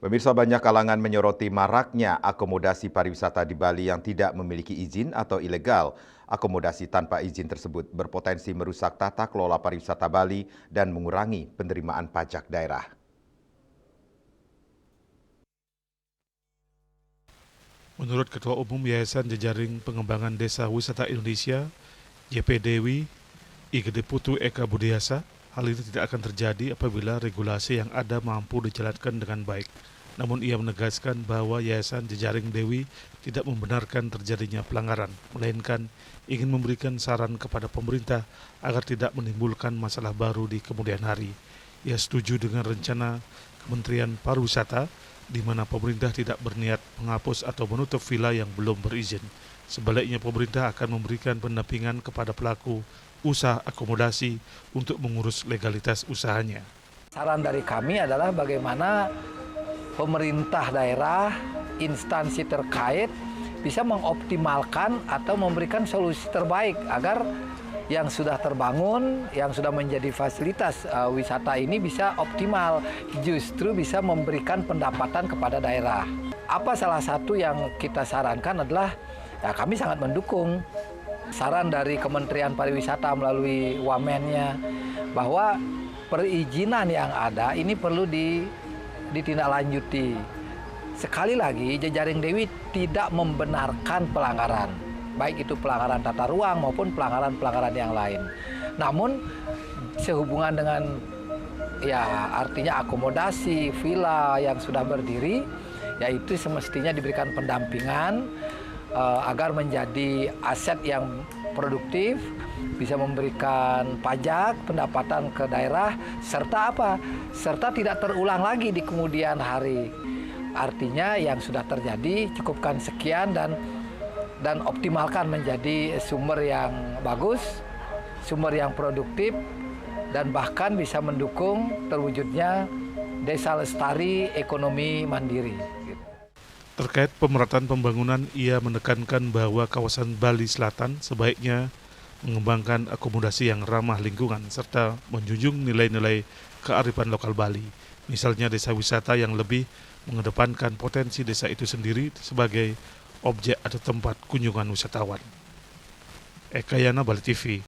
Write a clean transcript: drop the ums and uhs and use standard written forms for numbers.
Pemirsa, banyak kalangan menyoroti maraknya akomodasi pariwisata di Bali yang tidak memiliki izin atau ilegal. Akomodasi tanpa izin tersebut berpotensi merusak tata kelola pariwisata Bali dan mengurangi penerimaan pajak daerah. Menurut Ketua Umum Yayasan Jejaring Pengembangan Desa Wisata Indonesia, YPDW, IGD Putu Eka Budiasa, hal ini tidak akan terjadi apabila regulasi yang ada mampu dijalankan dengan baik. Namun ia menegaskan bahwa Yayasan Jejaring Dewi tidak membenarkan terjadinya pelanggaran, melainkan ingin memberikan saran kepada pemerintah agar tidak menimbulkan masalah baru di kemudian hari. Ia setuju dengan rencana Kementerian Pariwisata di mana pemerintah tidak berniat menghapus atau menutup villa yang belum berizin. Sebaliknya pemerintah akan memberikan pendampingan kepada pelaku usaha akomodasi untuk mengurus legalitas usahanya. Saran dari kami adalah bagaimana pemerintah daerah, instansi terkait bisa mengoptimalkan atau memberikan solusi terbaik agar yang sudah terbangun, yang sudah menjadi fasilitas wisata ini bisa optimal, justru bisa memberikan pendapatan kepada daerah. Apa salah satu yang kita sarankan adalah, ya kami sangat mendukung saran dari Kementerian Pariwisata melalui Wamennya bahwa perizinan yang ada ini perlu ditindaklanjuti. Sekali lagi, Jejaring Dewi tidak membenarkan pelanggaran, baik itu pelanggaran tata ruang maupun pelanggaran-pelanggaran yang lain. Namun sehubungan dengan artinya akomodasi villa yang sudah berdiri, yaitu semestinya diberikan pendampingan agar menjadi aset yang produktif, bisa memberikan pajak, pendapatan ke daerah, serta apa? Serta tidak terulang lagi di kemudian hari. Artinya yang sudah terjadi cukupkan sekian dan optimalkan menjadi sumber yang bagus, sumber yang produktif, dan bahkan bisa mendukung terwujudnya desa lestari ekonomi mandiri. Terkait pemerataan pembangunan, ia menekankan bahwa kawasan Bali Selatan sebaiknya mengembangkan akomodasi yang ramah lingkungan serta menjunjung nilai-nilai kearifan lokal Bali. Misalnya desa wisata yang lebih mengedepankan potensi desa itu sendiri sebagai objek atau tempat kunjungan wisatawan. Eka Yana, Bali TV.